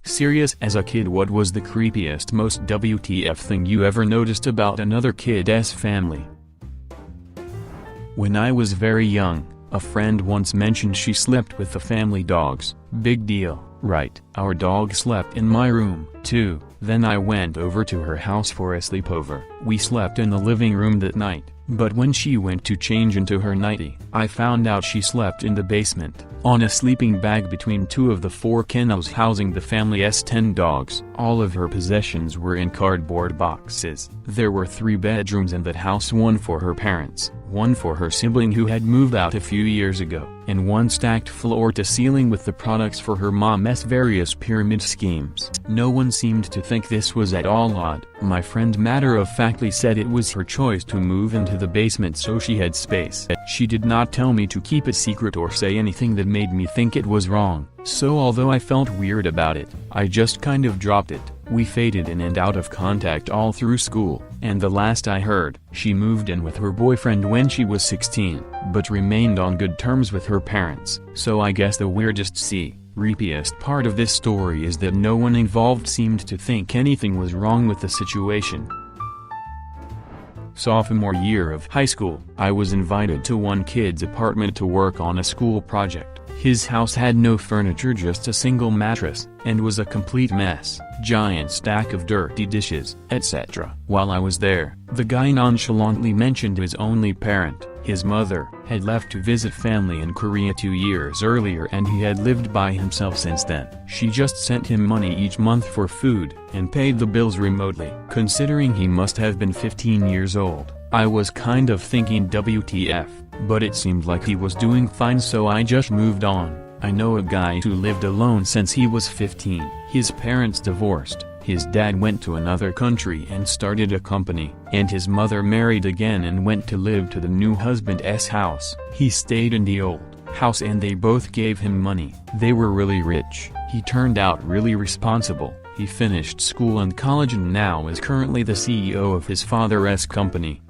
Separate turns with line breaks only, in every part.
Serious as a kid, what was the creepiest, most WTF thing you ever noticed about another kid's family? When I was very young, a friend once mentioned she slept with the family dogs. Big deal, right? Our dog slept in my room, too. Then I went over to her house for a sleepover. We slept in the living room that night, but when she went to change into her nightie, I found out she slept in the basement, on a sleeping bag between two of the 4 kennels housing the family's 10 dogs. All of her possessions were in cardboard boxes. There were 3 bedrooms in that house, one for her parents, one for her sibling who had moved out a few years ago, and one stacked floor to ceiling with the products for her mom's various pyramid schemes. No one seemed to think this was at all odd. My friend matter-of-factly said it was her choice to move into the basement so she had space. She did not tell me to keep it secret or say anything that made me think it was wrong, so although I felt weird about it, I just kind of dropped it. We faded in and out of contact all through school, and the last I heard, she moved in with her boyfriend when she was 16, but remained on good terms with her parents. So I guess the weirdest creepiest part of this story is that no one involved seemed to think anything was wrong with the situation. Sophomore year of high school, I was invited to one kid's apartment to work on a school project. His house had no furniture, just a single mattress, and was a complete mess, giant stack of dirty dishes, etc. While I was there, the guy nonchalantly mentioned his only parent, his mother, had left to visit family in Korea 2 years earlier and he had lived by himself since then. She just sent him money each month for food, and paid the bills remotely. Considering he must have been 15 years old, I was kind of thinking WTF, but it seemed like he was doing fine, so I just moved on. I know a guy who lived alone since he was 15. His parents divorced, his dad went to another country and started a company, and his mother married again and went to live to the new husband's house. He stayed in the old house and they both gave him money. They were really rich. He turned out really responsible. He finished school and college and now is currently the CEO of his father's company.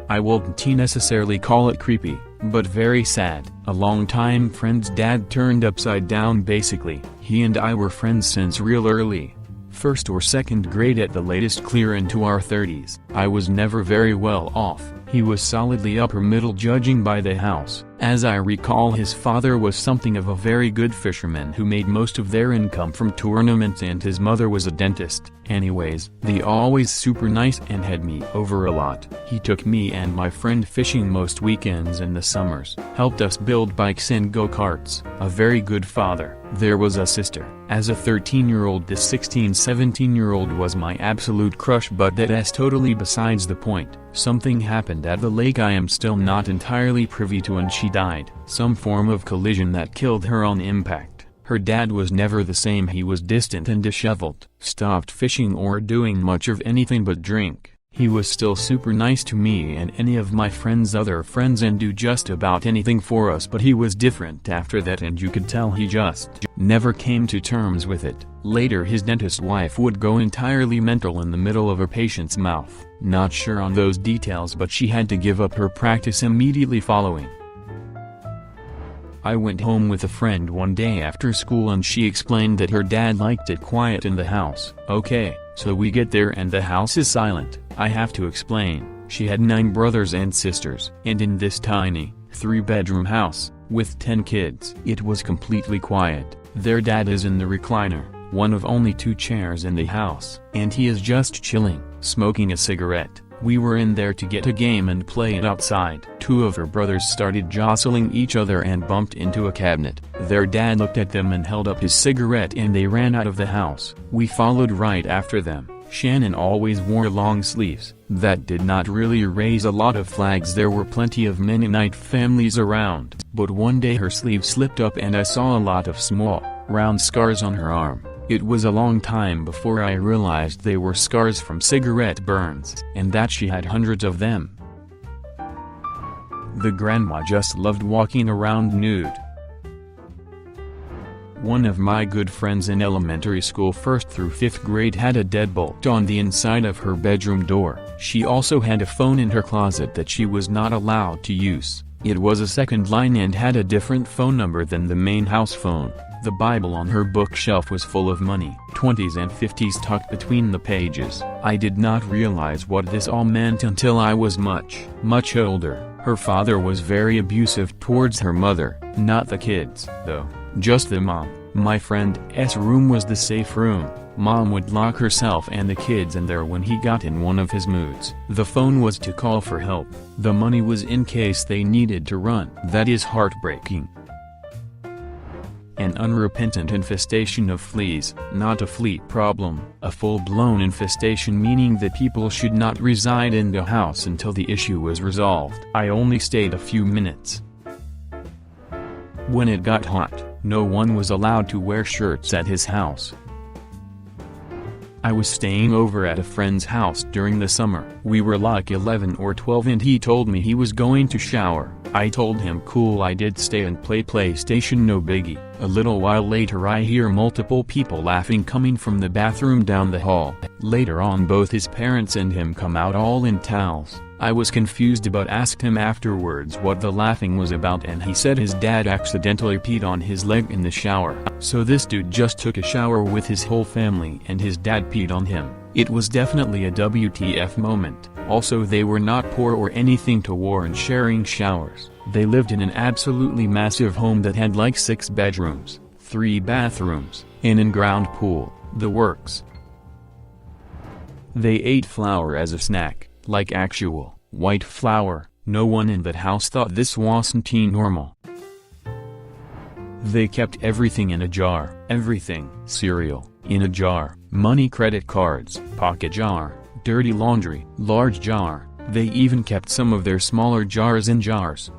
I wouldn't necessarily call it creepy, but very sad. A longtime friend's dad turned upside down basically. He and I were friends since real early. First or second grade at the latest, clear into our 30s. I was never very well off. He was solidly upper middle judging by the house. As I recall, his father was something of a very good fisherman who made most of their income from tournaments, and his mother was a dentist. Anyways, they always super nice and had me over a lot. He took me and my friend fishing most weekends in the summers, helped us build bikes and go-karts. A very good father. There was a sister. As a 13-year-old, this 16-17-year-old was my absolute crush, but that's totally besides the point. Something happened at the lake I am still not entirely privy to, and she died. Some form of collision that killed her on impact. Her dad was never the same. He was distant and disheveled. Stopped fishing or doing much of anything but drink. He was still super nice to me and any of my friends' other friends and do just about anything for us, but he was different after that, and you could tell he just never came to terms with it. Later his dentist wife would go entirely mental in the middle of a patient's mouth. Not sure on those details, but she had to give up her practice immediately following. I went home with a friend one day after school and she explained that her dad liked it quiet in the house. Okay, so we get there and the house is silent. I have to explain, she had 9 brothers and sisters, and in this tiny, 3-bedroom house, with 10 kids, it was completely quiet. Their dad is in the recliner, one of only 2 chairs in the house, and he is just chilling, smoking a cigarette. We were in there to get a game and play it outside. 2 of her brothers started jostling each other and bumped into a cabinet. Their dad looked at them and held up his cigarette and they ran out of the house. We followed right after them. Shannon always wore long sleeves. That did not really raise a lot of flags. There were plenty of Mennonite families around. But one day her sleeve slipped up and I saw a lot of small, round scars on her arm. It was a long time before I realized they were scars from cigarette burns, and that she had hundreds of them. The grandma just loved walking around nude. One of my good friends in elementary school 1st through 5th grade had a deadbolt on the inside of her bedroom door. She also had a phone in her closet that she was not allowed to use. It was a second line and had a different phone number than the main house phone. The Bible on her bookshelf was full of money, 20s and 50s tucked between the pages. I did not realize what this all meant until I was much older. Her father was very abusive towards her mother, not the kids, though, just the mom. My friend's room was the safe room. Mom would lock herself and the kids in there when he got in one of his moods. The phone was to call for help. The money was in case they needed to run. That is heartbreaking. An unrepentant infestation of fleas, not a flea problem, a full-blown infestation, meaning that people should not reside in the house until the issue was resolved. I only stayed a few minutes. When it got hot, no one was allowed to wear shirts at his house. I was staying over at a friend's house during the summer. We were like 11 or 12 and he told me he was going to shower. I told him cool, I did stay and play PlayStation, no biggie. A little while later I hear multiple people laughing coming from the bathroom down the hall. Later on both his parents and him come out all in towels. I was confused but asked him afterwards what the laughing was about and he said his dad accidentally peed on his leg in the shower. So this dude just took a shower with his whole family and his dad peed on him. It was definitely a WTF moment. Also they were not poor or anything to warrant sharing showers. They lived in an absolutely massive home that had like 6 bedrooms, 3 bathrooms, an in-ground pool, the works. They ate flour as a snack, like actual white flour. No one in that house thought this wasn't normal. They kept everything in a jar. Everything. Cereal, in a jar. Money, credit cards, pocket jar. Dirty laundry, large jar. They even kept some of their smaller jars in jars.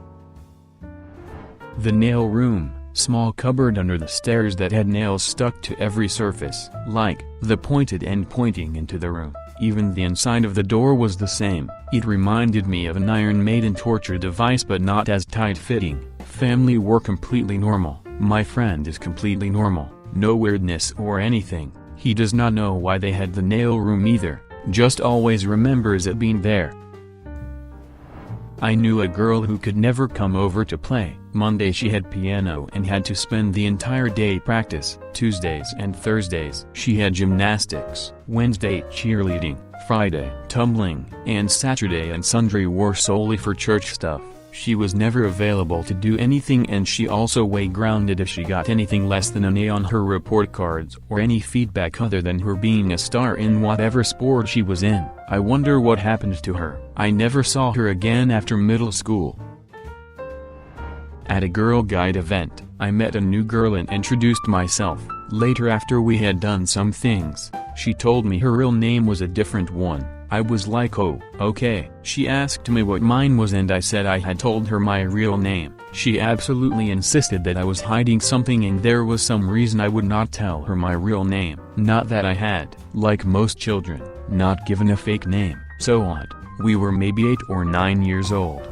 The nail room, small cupboard under the stairs that had nails stuck to every surface, like the pointed end pointing into the room. Even the inside of the door was the same. It reminded me of an Iron Maiden torture device but not as tight-fitting. Family were completely normal. My friend is completely normal. No weirdness or anything. He does not know why they had the nail room either. Just always remembers it being there. I knew a girl who could never come over to play. Monday she had piano and had to spend the entire day practice. Tuesdays and Thursdays she had gymnastics. Wednesday cheerleading. Friday tumbling. And Saturday and Sunday were solely for church stuff. She was never available to do anything and she also way grounded if she got anything less than an A on her report cards or any feedback other than her being a star in whatever sport she was in. I wonder what happened to her. I never saw her again after middle school. At a Girl Guide event, I met a new girl and introduced myself. Later, after we had done some things, she told me her real name was a different one. I was like, oh, okay. She asked me what mine was and I said I had told her my real name. She absolutely insisted that I was hiding something and there was some reason I would not tell her my real name. Not that I had, like most children, not given a fake name. So odd. We were maybe 8 or 9 years old.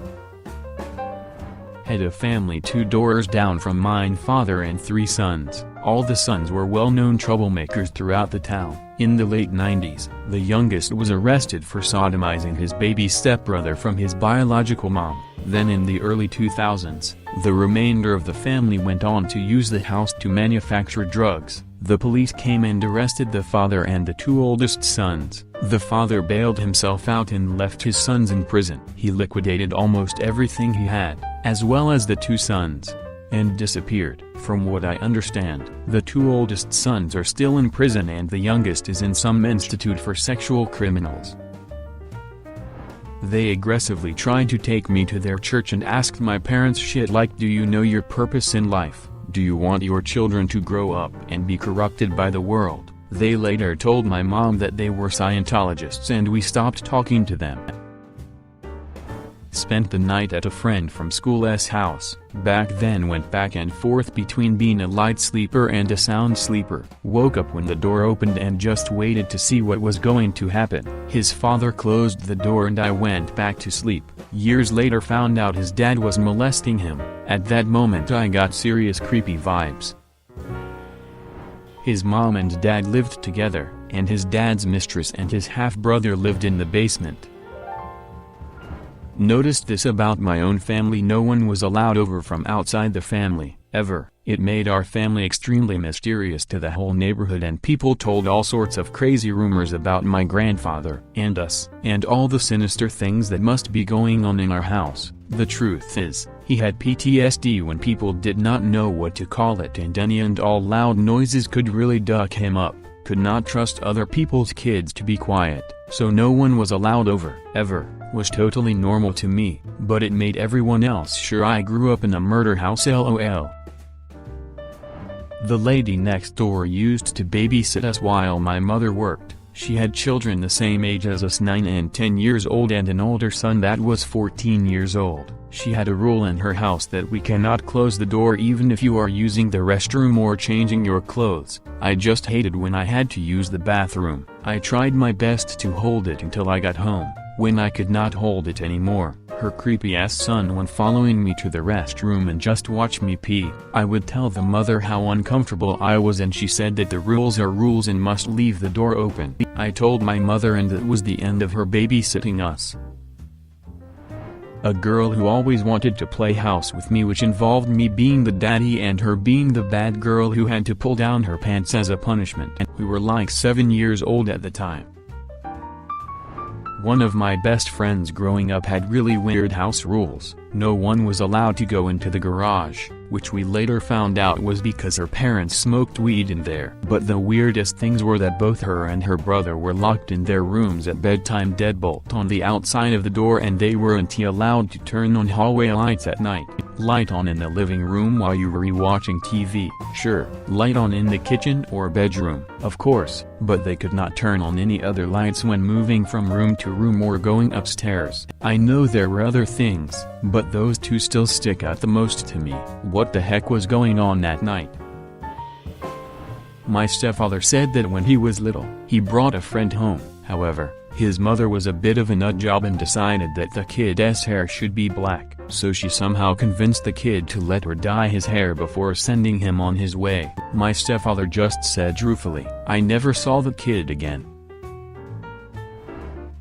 Had a family 2 doors down from mine, father and 3 sons. All the sons were well-known troublemakers throughout the town. In the late 90s, the youngest was arrested for sodomizing his baby stepbrother from his biological mom. Then in the early 2000s, the remainder of the family went on to use the house to manufacture drugs. The police came and arrested the father and the 2 oldest sons. The father bailed himself out and left his sons in prison. He liquidated almost everything he had, as well as the 2 sons, and disappeared. From what I understand, the 2 oldest sons are still in prison and the youngest is in some institute for sexual criminals. They aggressively tried to take me to their church and asked my parents shit like, do you know your purpose in life? Do you want your children to grow up and be corrupted by the world? They later told my mom that they were Scientologists and we stopped talking to them. Spent the night at a friend from school's house. Back then went back and forth between being a light sleeper and a sound sleeper. Woke up when the door opened and just waited to see what was going to happen. His father closed the door and I went back to sleep. Years later found out his dad was molesting him. At that moment I got serious creepy vibes. His mom and dad lived together, and his dad's mistress and his half-brother lived in the basement. Noticed this about my own family: no one was allowed over from outside the family, ever. It made our family extremely mysterious to the whole neighborhood, and people told all sorts of crazy rumors about my grandfather and us, and all the sinister things that must be going on in our house. The truth is, he had PTSD when people did not know what to call it, and any and all loud noises could really duck him up. Could not trust other people's kids to be quiet, so no one was allowed over, ever. Was totally normal to me, but it made everyone else sure I grew up in a murder house, lol. The lady next door used to babysit us while my mother worked. She had children the same age as us, 9 and 10 years old, and an older son that was 14 years old. She had a rule in her house that we cannot close the door even if you are using the restroom or changing your clothes. I just hated when I had to use the bathroom. I tried my best to hold it until I got home. When I could not hold it anymore, her creepy-ass son went following me to the restroom and just watched me pee. I would tell the mother how uncomfortable I was, and she said that the rules are rules and must leave the door open. I told my mother, and that was the end of her babysitting us. A girl who always wanted to play house with me, which involved me being the daddy and her being the bad girl who had to pull down her pants as a punishment. And we were like 7 years old at the time. One of my best friends growing up had really weird house rules. No one was allowed to go into the garage, which we later found out was because her parents smoked weed in there. But the weirdest things were that both her and her brother were locked in their rooms at bedtime, deadbolt on the outside of the door, and they weren't allowed to turn on hallway lights at night. Light on in the living room while you were watching TV, sure. Light on in the kitchen or bedroom, of course, but they could not turn on any other lights when moving from room to room or going upstairs. I know there were other things, but those two still stick out the most to me. What the heck was going on that night? My stepfather said that when he was little, he brought a friend home. However, his mother was a bit of a nut job and decided that the kid's hair should be black, so she somehow convinced the kid to let her dye his hair before sending him on his way. My stepfather just said ruefully, "I never saw the kid again."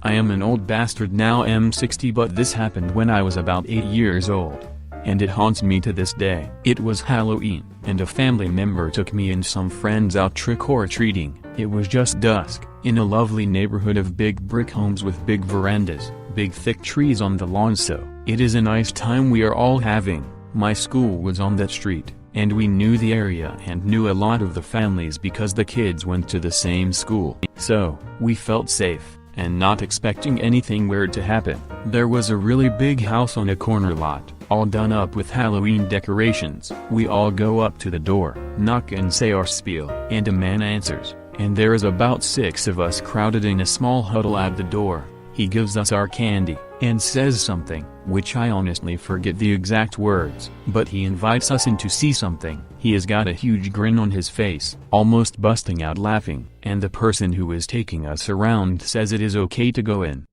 I am an old bastard now, I'm 60, but this happened when I was about 8 years old. And it haunts me to this day. It was Halloween, and a family member took me and some friends out trick-or-treating. It was just dusk, in a lovely neighborhood of big brick homes with big verandas, big thick trees on the lawn, so it is a nice time we are all having. My school was on that street, and we knew the area and knew a lot of the families because the kids went to the same school. So, we felt safe, and not expecting anything weird to happen. There was a really big house on a corner lot, all done up with Halloween decorations. We all go up to the door, knock and say our spiel, and a man answers, and there is about 6 of us crowded in a small huddle at the door. He gives us our candy, and says something, which I honestly forget the exact words, but he invites us in to see something. He has got a huge grin on his face, almost busting out laughing, and the person who is taking us around says it is okay to go in.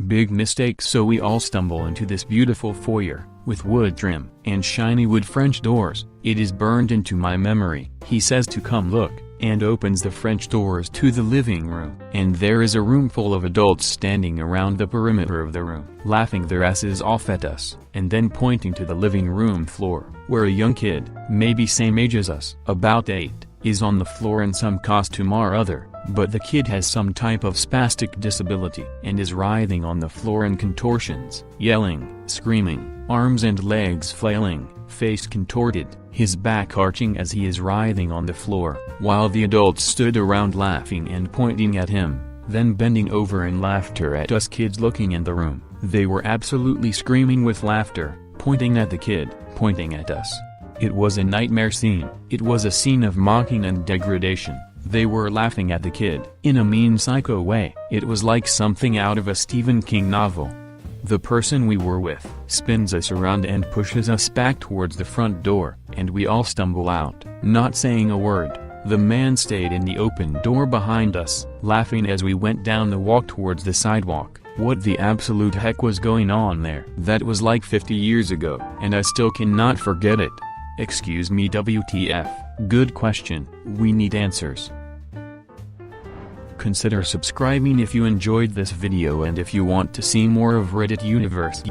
Big mistake, so we all stumble into this beautiful foyer, with wood trim, and shiny wood French doors. It is burned into my memory. He says to come look, and opens the French doors to the living room. And there is a room full of adults standing around the perimeter of the room, laughing their asses off at us, and then pointing to the living room floor, where a young kid, maybe same age as us, about 8, is on the floor in some costume or other, but the kid has some type of spastic disability, and is writhing on the floor in contortions, yelling, screaming, arms and legs flailing, face contorted, his back arching as he is writhing on the floor, while the adults stood around laughing and pointing at him, then bending over in laughter at us kids looking in the room. They were absolutely screaming with laughter, pointing at the kid, pointing at us. It was a nightmare scene. It was a scene of mocking and degradation. They were laughing at the kid, in a mean psycho way. It was like something out of a Stephen King novel. The person we were with spins us around and pushes us back towards the front door, and we all stumble out, not saying a word. The man stayed in the open door behind us, laughing as we went down the walk towards the sidewalk. What the absolute heck was going on there? That was like 50 years ago, and I still cannot forget it. Excuse me, WTF? Good question, we need answers. Consider subscribing if you enjoyed this video and if you want to see more of Reddit Universe.